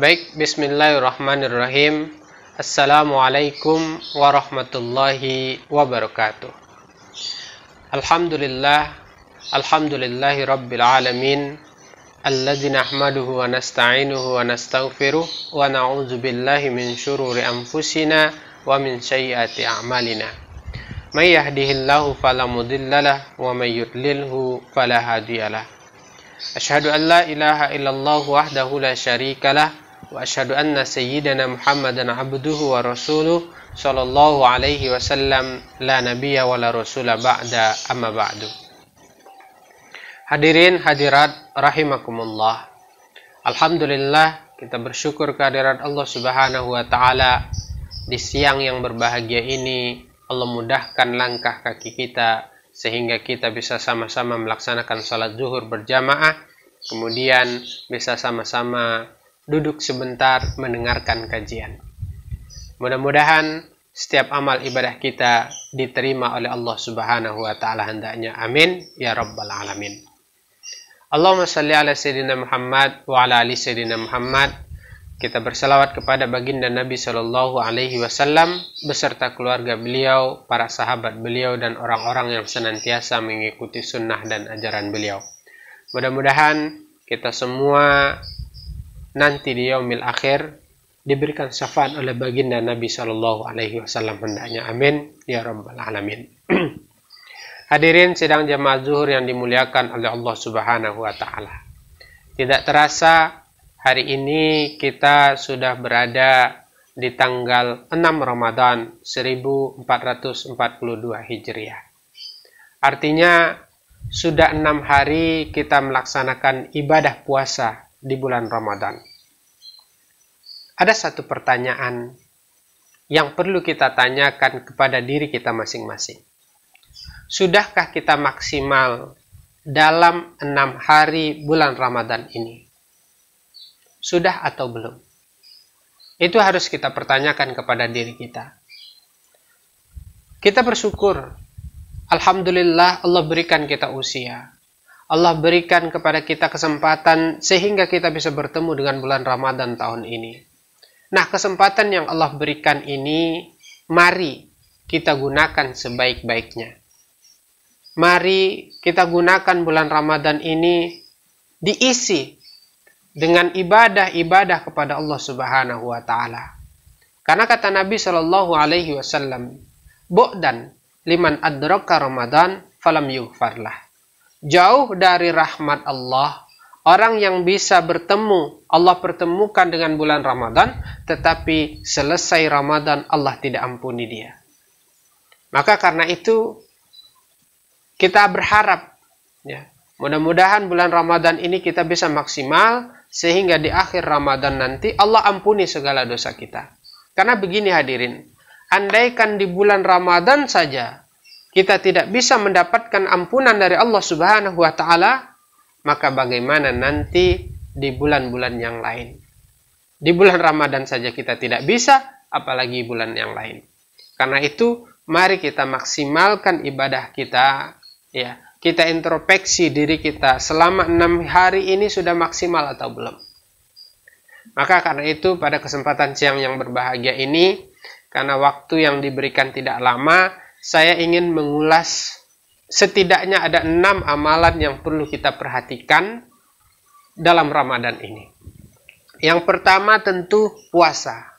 Baik, bismillahirrahmanirrahim. Assalamualaikum warahmatullahi wabarakatuh. Alhamdulillahi rabbil alamin. Alladzi nahmaduhu wa nasta'inuhu wa nastaghfiruh wa na'udzu billahi min syururi anfusina wa min sayyiati a'malina. May yahdihillahu fala mudhillalah wa may yudlilhu fala hadiyalah. Asyhadu an la ilaha illallah wahdahu la syarikalah wa asyhadu anna sayyidana Muhammadan abduhu wa rasuluh sallallahu alaihi wasallam la nabiyya wa la rasula ba'da amma ba'du. Hadirin hadirat rahimakumullah. Alhamdulillah, kita bersyukur kehadirat Allah Subhanahu wa taala di siang yang berbahagia ini. Allah mudahkan langkah kaki kita sehingga kita bisa sama-sama melaksanakan salat zuhur berjamaah, kemudian bisa sama-sama duduk sebentar mendengarkan kajian. Mudah-mudahan setiap amal ibadah kita diterima oleh Allah Subhanahu wa taala hendaknya. Amin ya rabbal alamin. Allahumma shalli ala sayyidina Muhammad wa ala ali sayyidina Muhammad. Kita berselawat kepada baginda Nabi Shallallahu Alaihi Wasallam beserta keluarga beliau, para sahabat beliau, dan orang-orang yang senantiasa mengikuti sunnah dan ajaran beliau. Mudah-mudahan kita semua nanti di yaumil akhir diberikan syafaat oleh baginda Nabi Shallallahu Alaihi Wasallam hendaknya. Amin ya rabbal alamin. Hadirin sidang jamaah zuhur yang dimuliakan oleh Allah Subhanahu Wa Taala. Tidak terasa hari ini kita sudah berada di tanggal 6 Ramadan 1442 Hijriah. Artinya sudah 6 hari kita melaksanakan ibadah puasa di bulan Ramadan. Ada satu pertanyaan yang perlu kita tanyakan kepada diri kita masing-masing. Sudahkah kita maksimal dalam 6 hari bulan Ramadan ini? Sudah atau belum? Itu harus kita pertanyakan kepada diri kita. Kita bersyukur. Alhamdulillah Allah berikan kita usia. Allah berikan kepada kita kesempatan sehingga kita bisa bertemu dengan bulan Ramadan tahun ini. Nah, kesempatan yang Allah berikan ini, mari kita gunakan sebaik-baiknya. Mari kita gunakan bulan Ramadan ini diisi dengan ibadah-ibadah kepada Allah Subhanahu wa taala. Karena kata Nabi Shallallahu alaihi wasallam, "Bu'dan liman adraka Ramadan falam yughfarlah." Jauh dari rahmat Allah orang yang bisa bertemu, Allah pertemukan dengan bulan Ramadan, tetapi selesai Ramadan Allah tidak ampuni dia. Maka karena itu kita berharap ya, mudah-mudahan bulan Ramadan ini kita bisa maksimal sehingga di akhir Ramadan nanti Allah ampuni segala dosa kita. Karena begini hadirin, andaikan di bulan Ramadan saja kita tidak bisa mendapatkan ampunan dari Allah Subhanahu wa taala, maka bagaimana nanti di bulan-bulan yang lain? Di bulan Ramadan saja kita tidak bisa, apalagi bulan yang lain. Karena itu, mari kita maksimalkan ibadah kita, ya. Kita introspeksi diri kita selama 6 hari ini sudah maksimal atau belum. Maka karena itu pada kesempatan siang yang berbahagia ini, karena waktu yang diberikan tidak lama, saya ingin mengulas setidaknya ada 6 amalan yang perlu kita perhatikan dalam Ramadan ini. Yang pertama tentu puasa.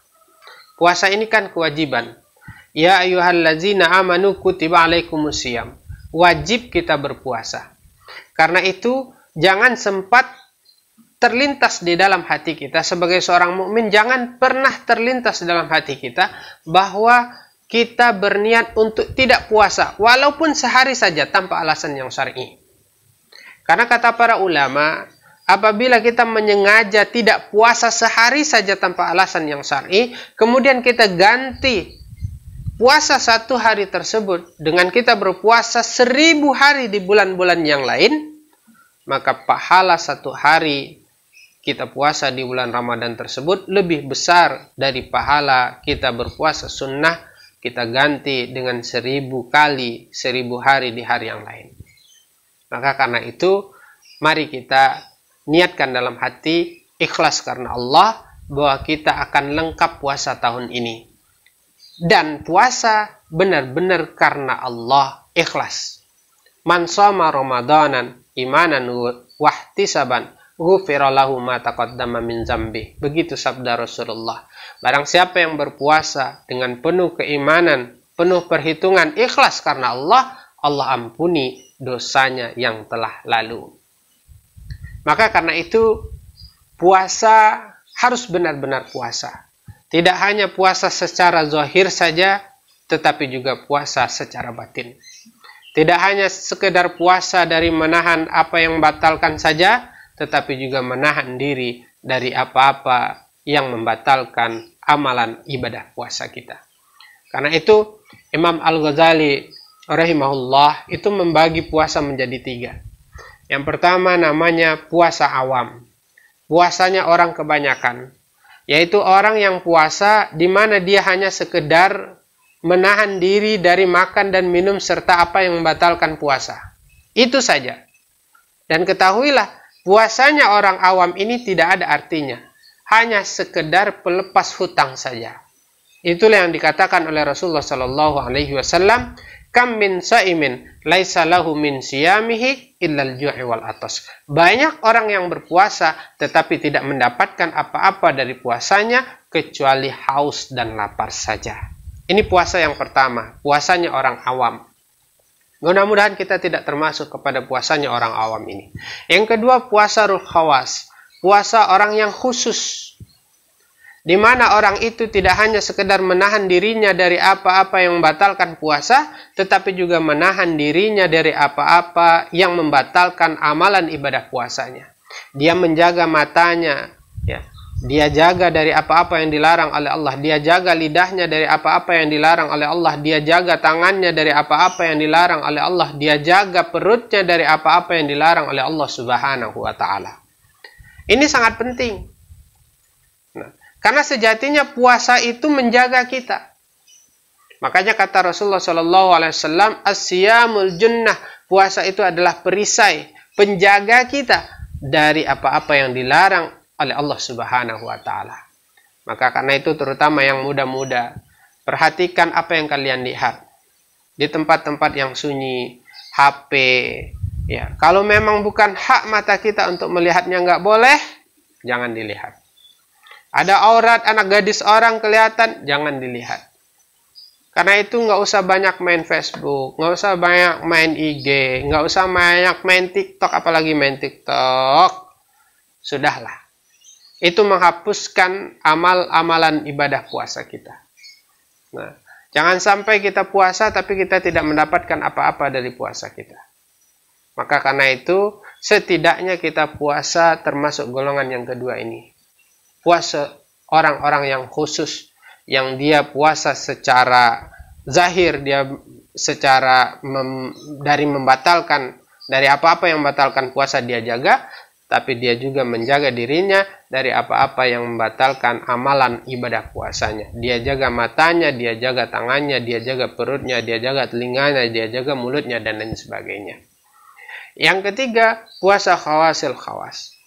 Puasa ini kan kewajiban. Ya ayyuhallazina amanu kutiba alaikumusiyam. Wajib kita berpuasa. Karena itu jangan sempat terlintas di dalam hati kita sebagai seorang mukmin, jangan pernah terlintas dalam hati kita bahwa kita berniat untuk tidak puasa walaupun sehari saja tanpa alasan yang syar'i. Karena kata para ulama, apabila kita menyengaja tidak puasa sehari saja tanpa alasan yang syar'i, kemudian kita ganti puasa 1 hari tersebut dengan kita berpuasa 1000 hari di bulan-bulan yang lain, maka pahala 1 hari kita puasa di bulan Ramadan tersebut lebih besar dari pahala kita berpuasa sunnah kita ganti dengan 1000 kali 1000 hari di hari yang lain. Maka karena itu mari kita niatkan dalam hati ikhlas karena Allah bahwa kita akan lengkap puasa tahun ini. Dan puasa benar-benar karena Allah, ikhlas. Man shoma ramadanan imanan wahtisaban ghufira lahu ma taqaddama min dzambi. Begitu sabda Rasulullah. Barang siapa yang berpuasa dengan penuh keimanan, penuh perhitungan, ikhlas karena Allah, Allah ampuni dosanya yang telah lalu. Maka karena itu puasa harus benar-benar puasa. Tidak hanya puasa secara zahir saja, tetapi juga puasa secara batin. Tidak hanya sekedar puasa dari menahan apa yang membatalkan saja, tetapi juga menahan diri dari apa-apa yang membatalkan amalan ibadah puasa kita. Karena itu, Imam Al-Ghazali rahimahullah itu membagi puasa menjadi 3. Yang pertama namanya puasa awam. Puasanya orang kebanyakan. Yaitu orang yang puasa di mana dia hanya sekedar menahan diri dari makan dan minum serta apa yang membatalkan puasa. Itu saja. Dan ketahuilah, puasanya orang awam ini tidak ada artinya. Hanya sekedar pelepas hutang saja. Itulah yang dikatakan oleh Rasulullah SAW. Kam min sa'imin laisa lahu min siyamihi illal ju'i wal atas. Banyak orang yang berpuasa tetapi tidak mendapatkan apa-apa dari puasanya kecuali haus dan lapar saja. Ini puasa yang pertama, puasanya orang awam. Mudah-mudahan kita tidak termasuk kepada puasanya orang awam ini. Yang kedua, puasa ruh khawas, puasa orang yang khusus. Di mana orang itu tidak hanya sekedar menahan dirinya dari apa-apa yang membatalkan puasa, tetapi juga menahan dirinya dari apa-apa yang membatalkan amalan ibadah puasanya. Dia menjaga matanya, ya. Dia jaga dari apa-apa yang dilarang oleh Allah. Dia jaga lidahnya dari apa-apa yang dilarang oleh Allah. Dia jaga tangannya dari apa-apa yang dilarang oleh Allah. Dia jaga perutnya dari apa-apa yang dilarang oleh Allah Subhanahu wa Ta'ala. Ini sangat penting. Karena sejatinya puasa itu menjaga kita. Makanya kata Rasulullah SAW, as-siyamul junnah, puasa itu adalah perisai, penjaga kita dari apa-apa yang dilarang oleh Allah Subhanahu wa Ta'ala. Maka karena itu terutama yang muda-muda, perhatikan apa yang kalian lihat di tempat-tempat yang sunyi, HP. Ya, kalau memang bukan hak mata kita untuk melihatnya, nggak boleh, jangan dilihat. Ada aurat anak gadis orang kelihatan, jangan dilihat. Karena itu nggak usah banyak main Facebook, nggak usah banyak main IG, nggak usah banyak main TikTok, apalagi main TikTok. Sudahlah. Itu menghapuskan amal-amalan ibadah puasa kita. Nah, jangan sampai kita puasa tapi kita tidak mendapatkan apa-apa dari puasa kita. Maka karena itu, setidaknya kita puasa termasuk golongan yang kedua ini. Puasa orang-orang yang khusus, yang dia puasa secara zahir, dia secara dari membatalkan, dari apa-apa yang membatalkan puasa dia jaga, tapi dia juga menjaga dirinya dari apa-apa yang membatalkan amalan ibadah puasanya. Dia jaga matanya, dia jaga tangannya, dia jaga perutnya, dia jaga telinganya, dia jaga mulutnya, dan lain sebagainya. Yang ketiga, puasa khawasil khawas.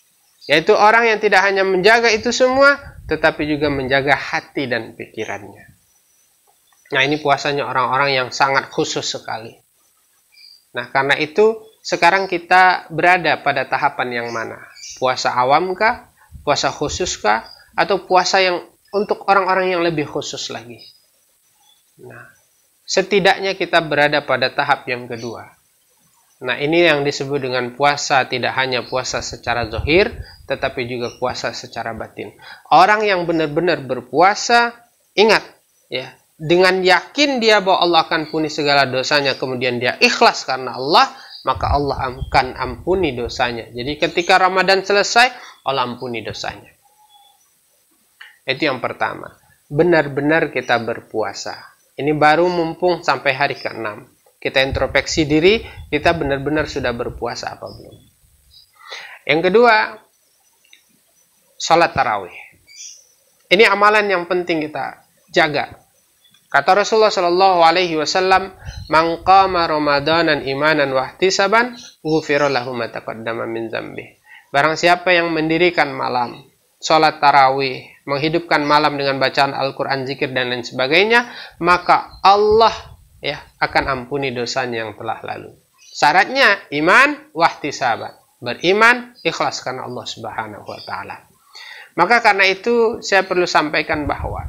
Yaitu orang yang tidak hanya menjaga itu semua, tetapi juga menjaga hati dan pikirannya. Nah, ini puasanya orang-orang yang sangat khusus sekali. Nah, karena itu, sekarang kita berada pada tahapan yang mana? Puasa awam kah? Puasa khusus kah? Atau puasa yang untuk orang-orang yang lebih khusus lagi? Nah, setidaknya kita berada pada tahap yang kedua. Nah, ini yang disebut dengan puasa tidak hanya puasa secara zahir, tetapi juga puasa secara batin. Orang yang benar-benar berpuasa, ingat, ya, dengan yakin dia bahwa Allah akan ampuni segala dosanya, kemudian dia ikhlas karena Allah, maka Allah akan ampuni dosanya. Jadi ketika Ramadan selesai, Allah ampuni dosanya. Itu yang pertama. Benar-benar kita berpuasa. Ini baru mumpung sampai hari ke-6. Kita introspeksi diri, kita benar-benar sudah berpuasa apa belum. Yang kedua, salat tarawih. Ini amalan yang penting kita jaga. Kata Rasulullah SAW, "Man qama Ramadanan imanan wa ihtisaban, ghufira lahu ma taqaddama min dzambi." Barang siapa yang mendirikan malam sholat tarawih, menghidupkan malam dengan bacaan Al-Quran, zikir, dan lain sebagainya, maka Allah ya akan ampuni dosanya yang telah lalu. Syaratnya iman wahtisaban, beriman ikhlas karena Allah Subhanahu wa taala. Maka karena itu saya perlu sampaikan bahwa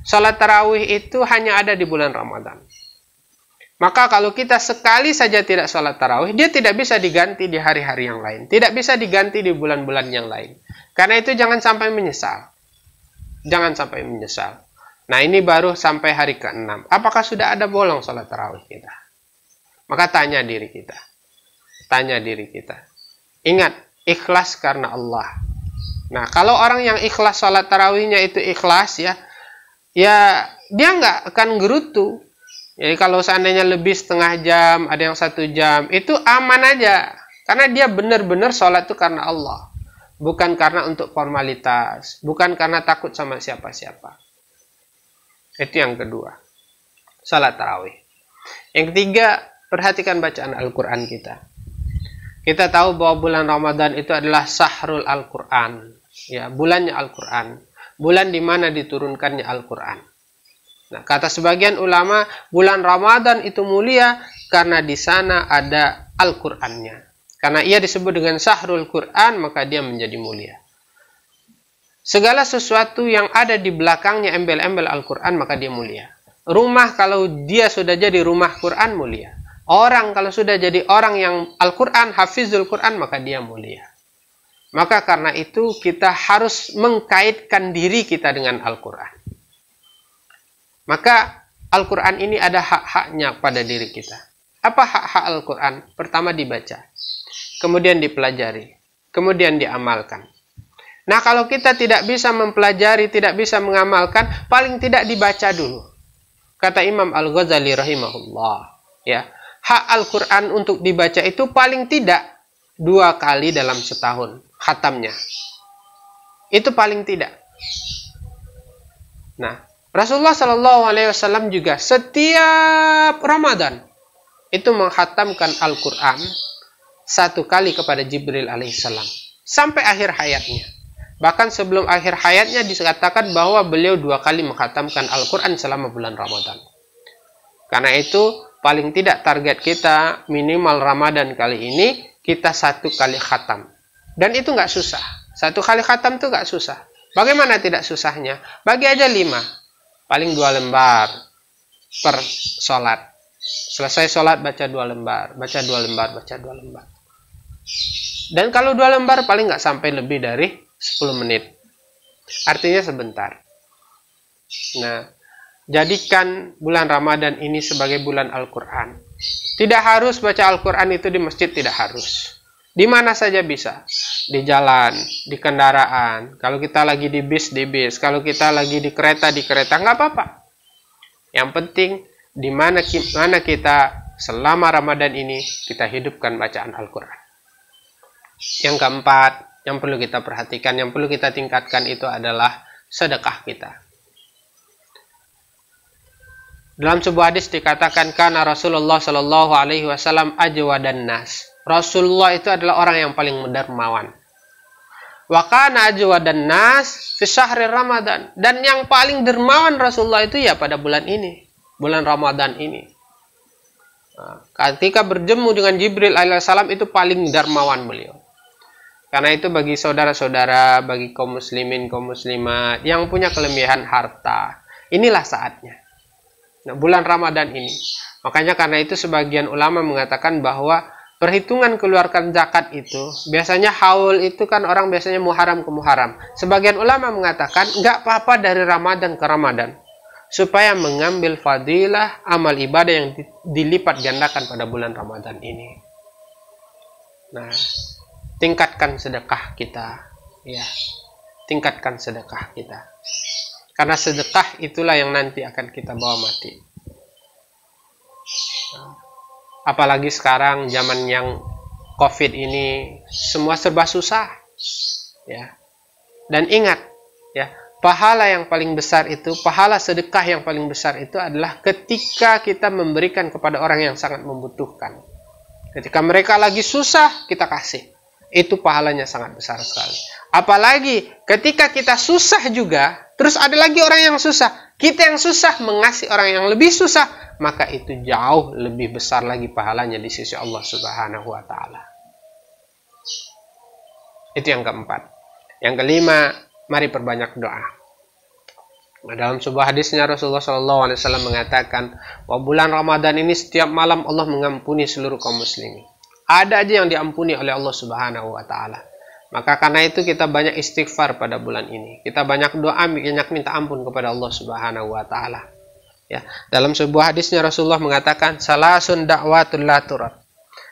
sholat tarawih itu hanya ada di bulan Ramadan. Maka kalau kita sekali saja tidak sholat tarawih, dia tidak bisa diganti di hari-hari yang lain. Tidak bisa diganti di bulan-bulan yang lain. Karena itu jangan sampai menyesal. Jangan sampai menyesal. Nah, ini baru sampai hari ke-6. Apakah sudah ada bolong sholat tarawih kita? Maka tanya diri kita. Tanya diri kita. Ingat, ikhlas karena Allah. Nah, kalau orang yang ikhlas sholat tarawihnya itu ikhlas ya dia nggak akan gerutu. Jadi kalau seandainya lebih setengah jam, ada yang 1 jam, itu aman aja. Karena dia benar-benar sholat itu karena Allah. Bukan karena untuk formalitas. Bukan karena takut sama siapa-siapa. Itu yang kedua. Salat tarawih. Yang ketiga, perhatikan bacaan Al-Quran kita. Kita tahu bahwa bulan Ramadan itu adalah Sahrul Al-Quran. Ya, bulannya Al-Quran. Bulan di mana diturunkannya Al-Quran. Nah, kata sebagian ulama, bulan Ramadan itu mulia karena di sana ada Al-Qur'annya. Karena ia disebut dengan Sahrul Quran, maka dia menjadi mulia. Segala sesuatu yang ada di belakangnya embel-embel Al-Quran, maka dia mulia. Rumah kalau dia sudah jadi rumah Quran, mulia. Orang kalau sudah jadi orang yang Al-Quran, hafizul Quran, maka dia mulia. Maka karena itu kita harus mengkaitkan diri kita dengan Al-Quran. Maka Al-Quran ini ada hak-haknya pada diri kita. Apa hak-hak Al-Quran? Pertama dibaca, kemudian dipelajari, kemudian diamalkan. Nah, kalau kita tidak bisa mempelajari, tidak bisa mengamalkan, paling tidak dibaca dulu. Kata Imam Al-Ghazali rahimahullah, ya, hak Al-Quran untuk dibaca itu paling tidak 2 kali dalam setahun khatamnya. Itu paling tidak. Nah, Rasulullah SAW juga setiap Ramadan itu menghatamkan Al-Quran 1 kali kepada Jibril alaihissalam sampai akhir hayatnya. Bahkan sebelum akhir hayatnya dikatakan bahwa beliau 2 kali menghatamkan Al-Quran selama bulan Ramadan. Karena itu paling tidak target kita minimal Ramadan kali ini kita 1 kali khatam. Dan itu nggak susah. 1 kali khatam itu nggak susah. Bagaimana tidak susahnya? Bagi aja 5. Paling 2 lembar per sholat. Selesai sholat baca 2 lembar, baca 2 lembar, baca 2 lembar. Dan kalau 2 lembar paling nggak sampai lebih dari 10 menit. Artinya sebentar. Nah, jadikan bulan Ramadan ini sebagai bulan Al-Quran. Tidak harus baca Al-Quran itu di masjid, tidak harus. Di mana saja bisa. Di jalan, di kendaraan. Kalau kita lagi di bis, di bis. Kalau kita lagi di kereta, nggak apa-apa. Yang penting, di mana kita selama Ramadan ini, kita hidupkan bacaan Al-Quran. Yang keempat, yang perlu kita perhatikan, yang perlu kita tingkatkan itu adalah sedekah kita. Dalam sebuah hadis dikatakan, karena Rasulullah Shallallahu Alaihi Wasallam ajwadan nas. Rasulullah itu adalah orang yang paling dermawan. Wa kana ajwadan nas fi syahri Ramadan. Dan yang paling dermawan Rasulullah itu ya pada bulan ini, bulan Ramadan ini. Nah, ketika berjemu dengan Jibril alaihissalam itu paling dermawan beliau. Karena itu bagi saudara-saudara, bagi kaum muslimin, kaum muslimat yang punya kelebihan harta, inilah saatnya. Nah, bulan Ramadan ini. Makanya karena itu sebagian ulama mengatakan bahwa perhitungan keluarkan zakat itu, biasanya haul itu kan orang biasanya muharam ke muharam. Sebagian ulama mengatakan nggak apa-apa dari Ramadan ke Ramadan. Supaya mengambil fadilah amal ibadah yang dilipat gandakan pada bulan Ramadan ini. Nah, tingkatkan sedekah kita. Ya, tingkatkan sedekah kita. Karena sedekah itulah yang nanti akan kita bawa mati. Apalagi sekarang zaman yang COVID ini semua serba susah. Ya. Dan ingat, ya, pahala yang paling besar itu, pahala sedekah yang paling besar itu adalah ketika kita memberikan kepada orang yang sangat membutuhkan. Ketika mereka lagi susah, kita kasih. Itu pahalanya sangat besar sekali. Apalagi ketika kita susah juga, terus ada lagi orang yang susah, kita yang susah mengasih orang yang lebih susah, maka itu jauh lebih besar lagi pahalanya di sisi Allah Subhanahu wa Ta'ala. Itu yang keempat. Yang kelima, mari perbanyak doa. Dalam sebuah hadisnya Rasulullah SAW mengatakan bahwa bulan Ramadan ini setiap malam Allah mengampuni seluruh kaum muslimin. Ada aja yang diampuni oleh Allah Subhanahu wa Ta'ala. Maka karena itu kita banyak istighfar pada bulan ini. Kita banyak doa, banyak minta ampun kepada Allah Subhanahu wa Ta'ala. Ya, dalam sebuah hadisnya Rasulullah mengatakan, salasun da'watul la turad.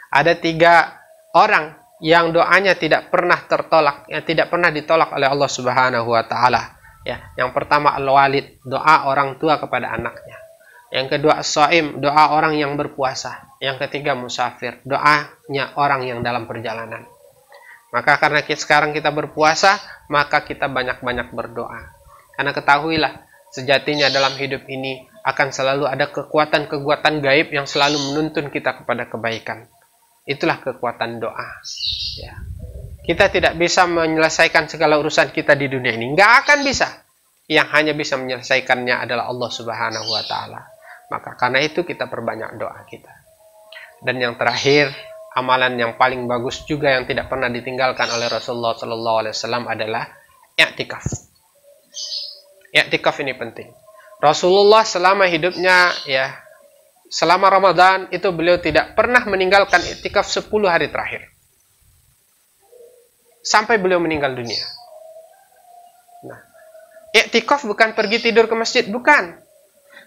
Ada 3 orang yang doanya tidak pernah tertolak, yang tidak pernah ditolak oleh Allah Subhanahu wa Ta'ala. Ya, yang pertama al-walid, doa orang tua kepada anaknya. Yang kedua as-shaim, doa orang yang berpuasa. Yang ketiga musafir, doanya orang yang dalam perjalanan. Maka karena sekarang kita berpuasa, maka kita banyak-banyak berdoa. Karena ketahuilah, sejatinya dalam hidup ini akan selalu ada kekuatan-kekuatan gaib yang selalu menuntun kita kepada kebaikan. Itulah kekuatan doa. Ya. Kita tidak bisa menyelesaikan segala urusan kita di dunia ini. Nggak akan bisa. Yang hanya bisa menyelesaikannya adalah Allah Subhanahu wa Ta'ala. Maka karena itu kita perbanyak doa kita. Dan yang terakhir, amalan yang paling bagus juga yang tidak pernah ditinggalkan oleh Rasulullah SAW adalah i'tikaf. I'tikaf ini penting. Rasulullah selama hidupnya, ya, selama Ramadan itu beliau tidak pernah meninggalkan i'tikaf 10 hari terakhir. Sampai beliau meninggal dunia. Nah, i'tikaf bukan pergi tidur ke masjid, bukan.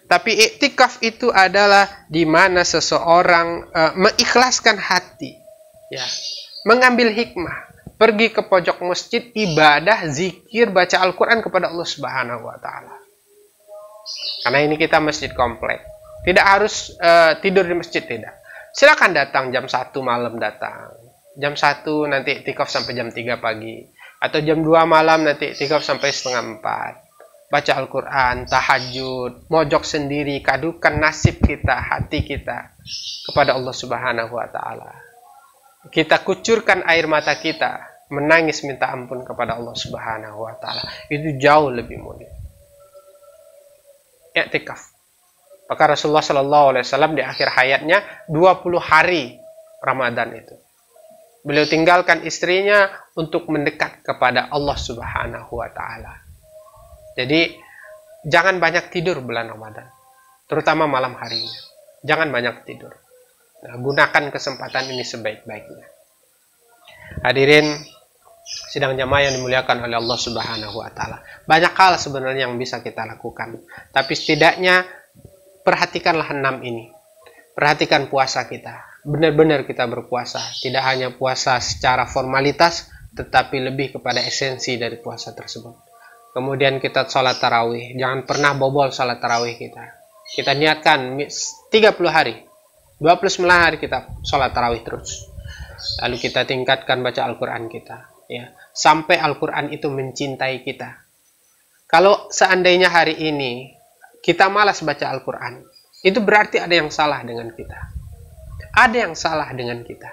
Tapi i'tikaf itu adalah di mana seseorang mengikhlaskan hati, ya, mengambil hikmah, pergi ke pojok masjid, ibadah, zikir, baca Al-Quran kepada Allah Subhanahu wa Ta'ala. Karena ini kita masjid komplek, tidak harus tidur di masjid, tidak. Silakan datang jam 1 malam datang, jam 1 nanti i'tikaf sampai jam 3 pagi, atau jam 2 malam nanti i'tikaf sampai setengah 4. Baca Al-Quran, tahajud, mojok sendiri, kadukan nasib kita, hati kita kepada Allah Subhanahu wa Ta'ala. Kita kucurkan air mata kita, menangis minta ampun kepada Allah Subhanahu wa Ta'ala. Itu jauh lebih mulia. I'tikaf. Maka Rasulullah SAW di akhir hayatnya 20 hari Ramadan itu. Beliau tinggalkan istrinya untuk mendekat kepada Allah Subhanahu wa Ta'ala. Jadi, jangan banyak tidur bulan Ramadan. Terutama malam harinya. Jangan banyak tidur. Nah, gunakan kesempatan ini sebaik-baiknya. Hadirin sidang jamaah yang dimuliakan oleh Allah Subhanahu wa Ta'ala. Banyak hal sebenarnya yang bisa kita lakukan. Tapi setidaknya, perhatikanlah 6 ini. Perhatikan puasa kita. Benar-benar kita berpuasa. Tidak hanya puasa secara formalitas, tetapi lebih kepada esensi dari puasa tersebut. Kemudian kita sholat tarawih. Jangan pernah bobol sholat tarawih kita. Kita niatkan 30 hari. 29 hari kita sholat tarawih terus. Lalu kita tingkatkan baca Al-Quran kita. Ya, sampai Al-Quran itu mencintai kita. Kalau seandainya hari ini kita malas baca Al-Quran, itu berarti ada yang salah dengan kita. Ada yang salah dengan kita.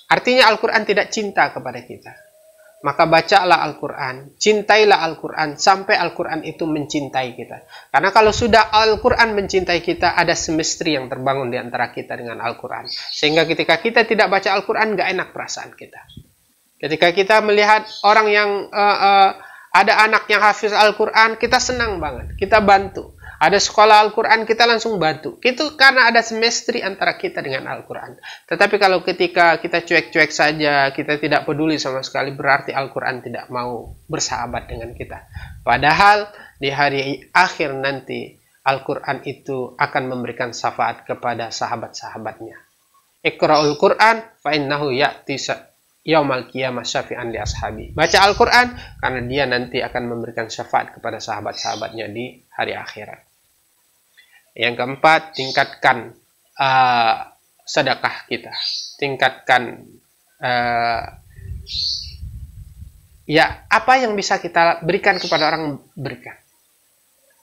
Artinya Al-Quran tidak cinta kepada kita. Maka bacalah Al-Quran, cintailah Al-Quran, sampai Al-Quran itu mencintai kita. Karena kalau sudah Al-Quran mencintai kita, ada semestri yang terbangun di antara kita dengan Al-Quran. Sehingga ketika kita tidak baca Al-Quran, gak enak perasaan kita. Ketika kita melihat orang yang, ada anak yang hafiz Al-Quran, kita senang banget, kita bantu. Ada sekolah Al-Quran, kita langsung bantu. Itu karena ada semestri antara kita dengan Al-Quran. Tetapi kalau ketika kita cuek-cuek saja, kita tidak peduli sama sekali, berarti Al-Quran tidak mau bersahabat dengan kita. Padahal di hari akhir nanti, Al-Quran itu akan memberikan syafaat kepada sahabat-sahabatnya. Iqra'ul Quran, fa'innahu ya'ti yaumal qiyamah syafi'an li ashabi. Baca Al-Quran, karena dia nanti akan memberikan syafaat kepada sahabat-sahabatnya di hari akhirat. Yang keempat, tingkatkan sedekah kita. Tingkatkan ya, apa yang bisa kita berikan kepada orang, berikan.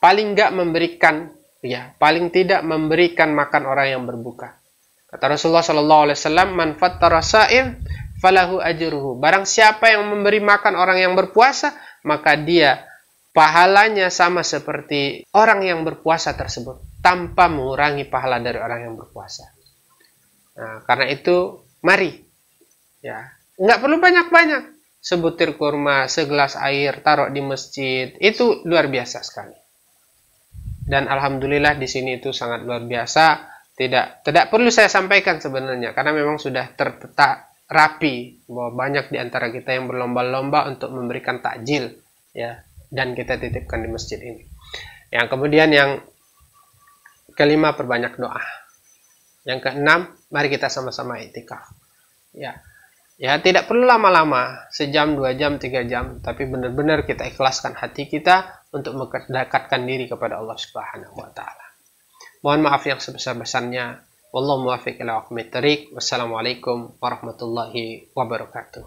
Paling enggak memberikan, ya, paling tidak memberikan makan orang yang berbuka. Kata Rasulullah SAW, man fattara sha'im falahu ajruhu. Barang siapa yang memberi makan orang yang berpuasa, maka dia pahalanya sama seperti orang yang berpuasa tersebut, tanpa mengurangi pahala dari orang yang berpuasa. Nah, karena itu, mari, ya, nggak perlu banyak-banyak. Sebutir kurma, segelas air, taruh di masjid, itu luar biasa sekali. Dan alhamdulillah di sini itu sangat luar biasa. Tidak perlu saya sampaikan sebenarnya, karena memang sudah tertata rapi bahwa banyak di antara kita yang berlomba-lomba untuk memberikan takjil, ya, dan kita titipkan di masjid ini. Yang kemudian yang kelima, perbanyak doa. Yang keenam, mari kita sama-sama iktikaf. Ya, tidak perlu lama-lama, sejam, 2 jam, 3 jam, tapi benar-benar kita ikhlaskan hati kita untuk mendekatkan diri kepada Allah Subhanahu wa taala. Mohon maaf yang sebesar-besarnya. Wallahu muwaffiq ila aqwamit thoriq. Wassalamualaikum warahmatullahi wabarakatuh.